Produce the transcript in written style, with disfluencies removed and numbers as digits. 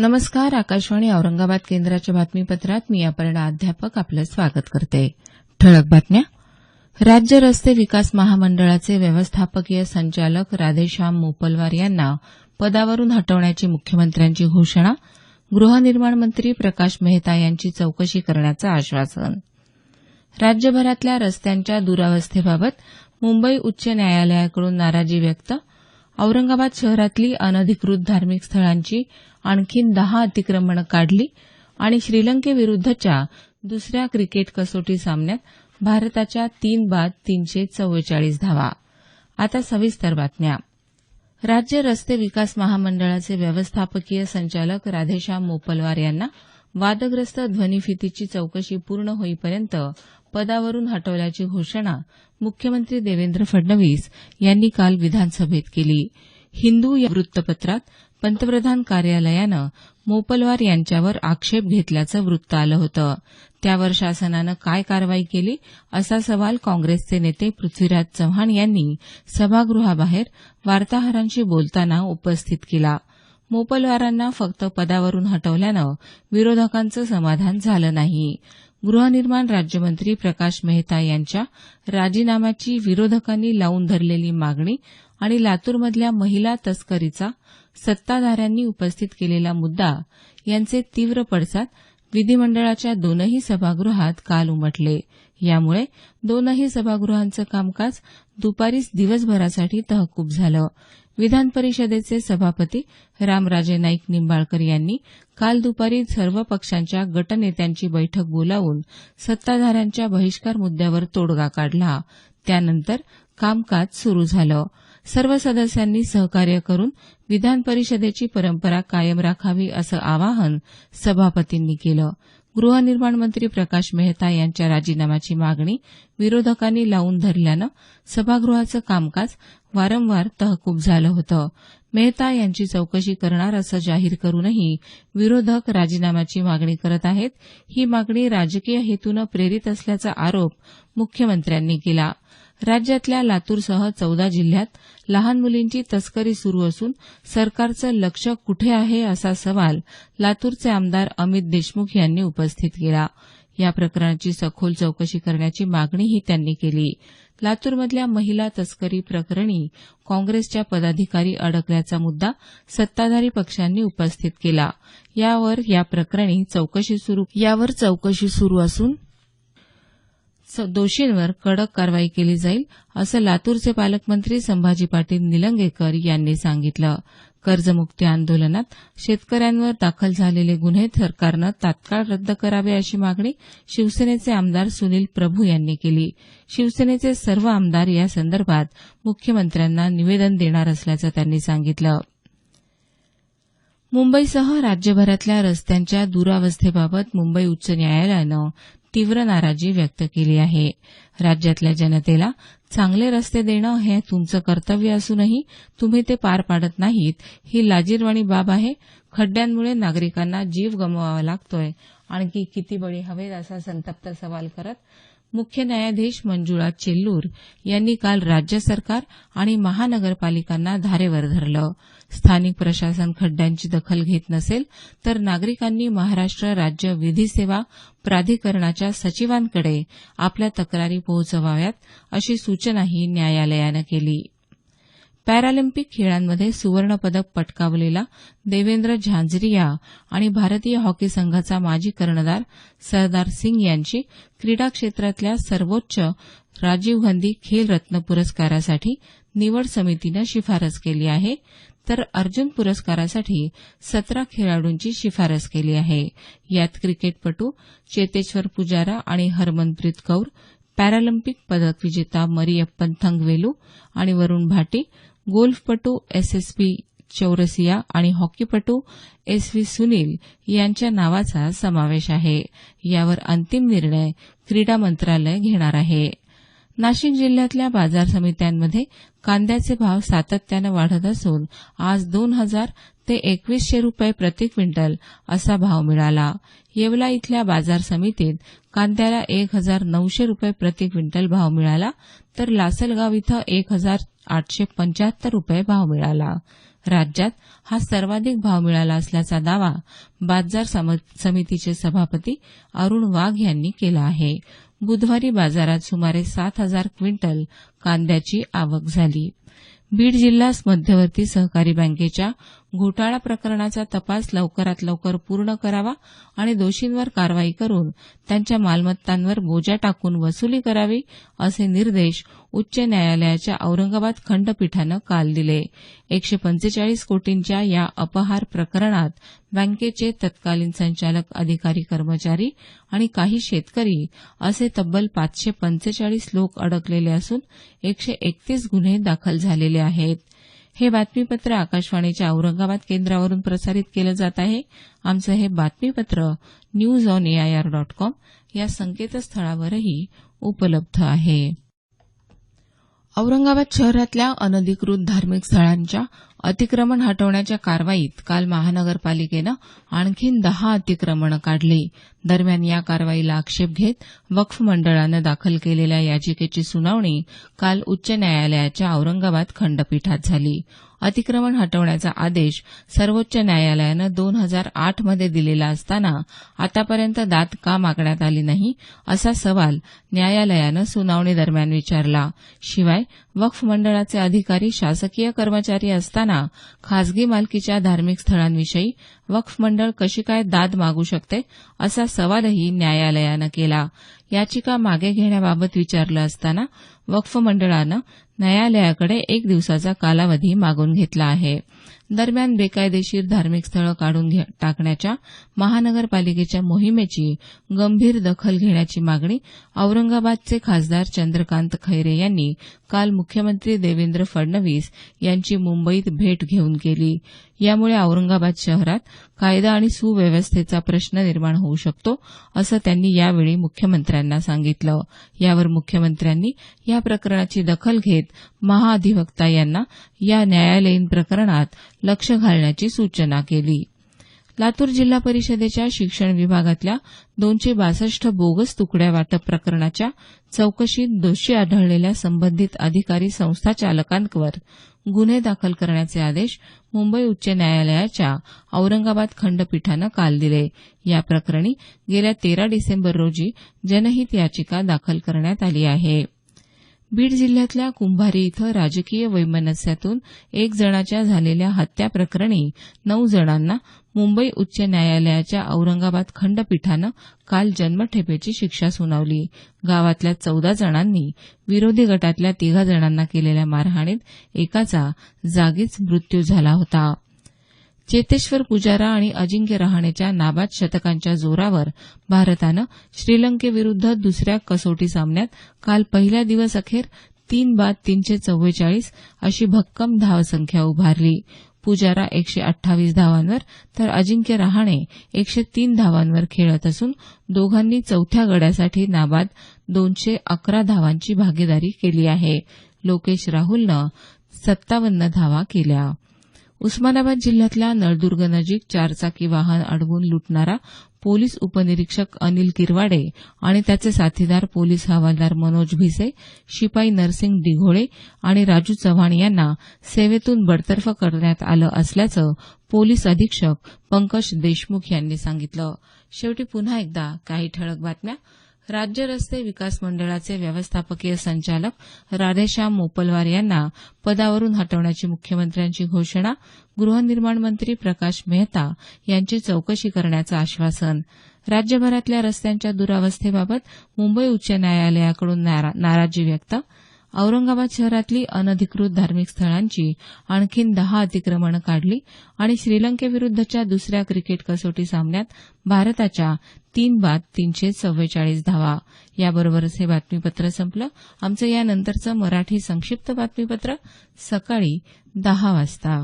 नमस्कार. आकाशवाणी औरंगाबाद केंद्राच्या बातमीपत्रात मी अपर्णा अध्यापक आपलं स्वागत करते. ठळक बातम्या. राज्य रस्ते विकास महामंडळाचे व्यवस्थापकीय संचालक राधेश्याम मोपलवार यांना पदावरून हटवण्याची मुख्यमंत्र्यांची घोषणा. गृहनिर्माण मंत्री प्रकाश मेहता यांची चौकशी करण्याचं आश्वासन. राज्यभरातल्या रस्त्यांच्या दुरावस्थेबाबत मुंबई उच्च न्यायालयाकडून नाराजी व्यक्त. औरंगाबाद शहरातली अनधिकृत धार्मिक स्थळांची आणखी 10 अतिक्रमणं काढली आणि श्रीलंकेविरुद्धच्या दुसऱ्या क्रिकेट कसोटी सामन्यात भारताच्या 3 बाद 344 धावा. आता सविस्तर बातम्या. राज्य रस्ते विकास महामंडळाचे व्यवस्थापकीय संचालक राधेश्याम मोपलवार यांना वादग्रस्त ध्वनिफितीची चौकशी पूर्ण होईपर्यंत पदावरून हटवल्याची घोषणा मुख्यमंत्री देवेंद्र फडणवीस यांनी काल विधानसभेत केली. हिंदू या वृत्तपत्रात पंतप्रधान कार्यालयानं मोपलवार यांच्यावर आक्षेप घेतल्याचं वृत्त आलं होतं. त्यावर शासनानं काय कारवाई केली असा सवाल काँग्रेसचे नेते पृथ्वीराज चव्हाण यांनी सभागृहाबाहेर वार्ताहरांशी बोलताना उपस्थित केला. मोपलवारांना फक्त पदावरून हटवल्यानं विरोधकांचं समाधान झालं नाही. गृहनिर्माण राज्यमंत्री प्रकाश मेहता यांच्या राजीनाम्याची विरोधकांनी लावून धरलेली मागणी आणि लातूरमधल्या महिला तस्करीचा सत्ताधाऱ्यांनी उपस्थित केलेला मुद्दा यांचे तीव्र पडसाद विधिमंडळाच्या दोनही सभागृहात काल उमटले. यामुळे दोनही सभागृहांचं कामकाज दुपारीच दिवसभरासाठी तहकूब झालं. विधान परिषदेचे सभापती रामराजे नाईक निंबाळकर यांनी काल दुपारी सर्व पक्षांच्या गटनेत्यांची बैठक बोलावून सत्ताधाऱ्यांच्या बहिष्कार मुद्द्यावर तोडगा काढला. त्यानंतर कामकाज सुरू झालं. सर्व सदस्यांनी सहकार्य करून विधान परिषदेची परंपरा कायम राखावी असं आवाहन सभापतींनी केलं. गृहनिर्माण मंत्री प्रकाश मेहता यांच्या राजीनाम्याची मागणी विरोधकांनी लावून धरल्यानं सभागृहाचं कामकाज वारंवार तहकूब झालं होतं. मेहता यांची चौकशी करणार असं जाहीर करूनही विरोधक राजीनाम्याची मागणी करत आहेत. ही मागणी राजकीय हेतूनं प्रेरित असल्याचा आरोप मुख्यमंत्र्यांनी केला. राज्यातल्या लातूरसह 14 जिल्ह्यात लहान मुलींची तस्करी सुरू असून सरकारचं लक्ष कुठे आहे असा सवाल लातूरचे आमदार अमित देशमुख यांनी उपस्थित केला. या प्रकरणाची सखोल चौकशी करण्याची मागणीही त्यांनी केली. लातूरमधल्या महिला तस्करी प्रकरणी काँग्रेसच्या पदाधिकारी अडकल्याचा मुद्दा सत्ताधारी पक्षांनी उपस्थित केला. यावर चौकशी सुरू असून दोषींवर कडक कारवाई केली जाईल असं लातूरचे पालकमंत्री संभाजी पाटील निलंगेकर यांनी सांगितलं. कर्जमुक्ती आंदोलनात शेतकऱ्यांवर दाखल झालेले गुन्हे सरकारनं तात्काळ रद्द करावे अशी मागणी शिवसेनेचे आमदार सुनील प्रभू यांनी केली. शिवसेनेचे सर्व आमदार या संदर्भात मुख्यमंत्र्यांना निवेदन देणार असल्याचं त्यांनी सांगितलं. मुंबईसह राज्यभरातल्या रस्त्यांच्या दुरावस्थेबाबत मुंबई उच्च न्यायालयानं तीव्र नाराजी व्यक्त केली आहे. राज्यातल्या जनतेला चांगले रस्ते देणं हे तुमचं कर्तव्य असूनही तुम्ही ते पार पाडत नाहीत ही लाजिरवाणी बाब आहे. खड्ड्यांमुळे नागरिकांना जीव गमवावा लागतोय. आणखी किती बळी हवेत असा संतप्त सवाल करत मुख्य न्यायाधीश मंजुळा चेल्लूर यांनी काल राज्य सरकार आणि महानगरपालिकांना धारेवर धरलं. स्थानिक प्रशासन खड्ड्यांची दखल घेत नसेल तर नागरिकांनी महाराष्ट्र राज्य विधी सेवा प्राधिकरणाच्या सचिवांकडे आपल्या तक्रारी पोहोचवाव्यात अशी सूचनाही न्यायालयानं केली. पॅरालिम्पिक खेळांमध्ये सुवर्णपदक पटकावलेला देवेंद्र झांझरिया आणि भारतीय हॉकी संघाचा माजी कर्णधार सरदार सिंग यांची क्रीडा क्षेत्रातल्या सर्वोच्च राजीव गांधी खेल रत्न पुरस्कारासाठी निवड समितीनं शिफारस केली आहे. तर अर्जुन पुरस्कारासाठी 17 खेळाडूंची शिफारस केली आहे. यात क्रिकेटपटू चेतेश्वर पुजारा आणि हरमनप्रीत कौर, पॅरालिम्पिक पदक विजेता मरियप्पन थंगवेलू आणि वरुण भाटी, गोल्फपटू एसएसपी चौरसिया आणि हॉकीपटू एसव्ही सुनील यांच्या नावाचा समावेश आहे. यावर अंतिम निर्णय क्रीडा मंत्रालय घेणार आहे. नाशिक जिल्ह्यातल्या बाजार समित्यांमध्ये कांद्याचे भाव सातत्यानं वाढत असून आज 2000 ते 2100 रुपये प्रति क्विंटल असा भाव मिळाला. येवला इथल्या बाजार समितीत कांद्याला 1900 रुपये प्रति क्विंटल भाव मिळाला तर लासलगाव इथं 1875 रुपये भाव मिळाला. राज्यात हा सर्वाधिक भाव मिळाला असल्याचा दावा बाजार समितीचे सभापती अरुण वाघ यांनी केला आहे. बुधवारी बाजारात सुमारे 7,000 क्विंटल कांद्याची आवक झाली. बीड जिल्हा मध्यवर्ती सहकारी बँकेच्या घोटाळा प्रकरणाचा तपास लवकरात लवकर पूर्ण करावा आणि दोषींवर कारवाई करून त्यांच्या मालमत्तांवर बोजा टाकून वसुली करावी असे निर्देश उच्च न्यायालयाच्या औरंगाबाद खंडपीठानं काल दिले. 145 कोटींच्या या अपहार प्रकरणात बँकेचे तत्कालीन संचालक अधिकारी कर्मचारी आणि काही शेतकरी असे तब्बल 545 लोक अडकलेले असून 131 गुन्हे दाखल झालेले आहेत. हे बातमीपत्र आकाशवाणीच्या औरंगाबाद केंद्रावरून प्रसारित केलं जात आहे. आमचं हे बातमीपत्र newsonair.com या संकेतस्थळावरही उपलब्ध आहे. औरंगाबाद शहरातल्या अनधिकृत धार्मिक स्थळांच्या अतिक्रमण हटवण्याच्या कारवाईत काल महानगरपालिकेनं आणखी 10 अतिक्रमणं काढली. दरम्यान या कारवाईला आक्षेप घेत वक्फ मंडळानं दाखल केलेल्या याचिकेची सुनावणी काल उच्च न्यायालयाच्या औरंगाबाद खंडपीठात झाली. अतिक्रमण हटवण्याचा आदेश सर्वोच्च न्यायालयानं 2008 मध्ये दिलेला असताना आतापर्यंत दाद का मागण्यात आली नाही असा सवाल न्यायालयानं सुनावणी दरम्यान विचारला. शिवाय वक्फ मंडळाचे अधिकारी शासकीय कर्मचारी असताना खासगी मालकीच्या धार्मिक स्थळांविषयी वक्फ मंडळ कशी काय दाद मागू शकते असा सवालही न्यायालयानं केला. याचिका मागे घेण्याबाबत विचारलं असताना वक्फ मंडळानं न्यायालयाकडे 1 दिवसाचा कालावधी मागून घेतला आहे. दरम्यान बेकायदेशीर धार्मिक स्थळं काढून टाकण्याच्या महानगरपालिकेच्या मोहिमेची गंभीर दखल घेण्याची मागणी औरंगाबादचे खासदार चंद्रकांत खैरे यांनी काल मुख्यमंत्री देवेंद्र फडणवीस यांची मुंबईत भेट घेऊन केली. यामुळे औरंगाबाद शहरात कायदा आणि सुव्यवस्थेचा प्रश्न निर्माण होऊ शकतो असं त्यांनी यावेळी मुख्यमंत्र्यांना सांगितलं. यावर मुख्यमंत्र्यांनी या प्रकरणाची दखल घेत महाअधिवक्ता यांना या न्यायालयीन प्रकरणात लक्ष घालण्याची सूचना केली. लातूर जिल्हा परिषदेच्या शिक्षण विभागातल्या 262 बोगस तुकड्या वाटप प्रकरणाच्या चौकशीत दोषी आढळलेल्या संबंधित अधिकारी संस्थाचालकांवर गुन्हे दाखल करण्याचे आदेश मुंबई उच्च न्यायालयाच्या औरंगाबाद खंडपीठानं काल दिले. या प्रकरणी गेल्या 13 डिसेंबर रोजी जनहित याचिका दाखल करण्यात आली आहे. बीड जिल्ह्यातल्या कुंभारी इथं राजकीय वैमनस्यातून 1 जणाच्या झालेल्या हत्या प्रकरणी 9 जणांना मुंबई उच्च न्यायालयाच्या औरंगाबाद खंडपीठानं काल जन्मठेपेची शिक्षा सुनावली. गावातल्या 14 जणांनी विरोधी गटातल्या 3 जणांना केलेल्या मारहाणीत एकाचा जागीच मृत्यू झाला होता. चेतेश्वर पुजारा आणि अजिंक्य रहाणेच्या नाबाद शतकांच्या जोरावर भारतानं श्रीलंकेविरुद्ध दुसऱ्या कसोटी सामन्यात काल पहिल्या दिवस अखेर 3 बाद 344 अशी भक्कम धावसंख्या उभारली. पुजारा 128 धावांवर तर अजिंक्य रहाणे 103 धावांवर खेळत असून दोघांनी चौथ्या गड्यासाठी नाबाद 211 धावांची भागीदारी केली आहे. लोकेश राहुलनं 57 धावा केल्या. उस्मानाबाद जिल्ह्यातल्या नळदुर्गनजीक 4 चाकी वाहन अडवून लुटणारा पोलीस उपनिरीक्षक अनिल किरवाडे आणि त्याचे साथीदार पोलीस हवालदार मनोज भिसे, शिपाई नरसिंग दिघोळे आणि राजू चव्हाण यांना सेवेतून बडतर्फ करण्यात आलं असल्याचं पोलीस अधीक्षक पंकज देशमुख यांनी सांगितलं. शेवटी पुन्हा एकदा काही ठळक बातम्या. राज्य रस्ते विकास मंडळाचे व्यवस्थापकीय संचालक राधेश्याम मोपलवार यांना पदावरून हटवण्याची मुख्यमंत्र्यांची घोषणा. गृहनिर्माण मंत्री प्रकाश मेहता यांची चौकशी करण्याचं आश्वासन. राज्यभरातल्या रस्त्यांच्या दुरावस्थेबाबत मुंबई उच्च न्यायालयाकडून नाराजी व्यक्त. औरंगाबाद शहरातली अनधिकृत धार्मिक स्थळांची आणखी 10 अतिक्रमणं काढली आणि श्रीलंकेविरुद्धच्या दुसऱ्या क्रिकेट कसोटी सामन्यात भारताच्या 3 बाद 344 धावा. याबरोबरच हे बातमीपत्र संपलं. आमचं यानंतरचं मराठी संक्षिप्त बातमीपत्र सकाळी 10 वाजता.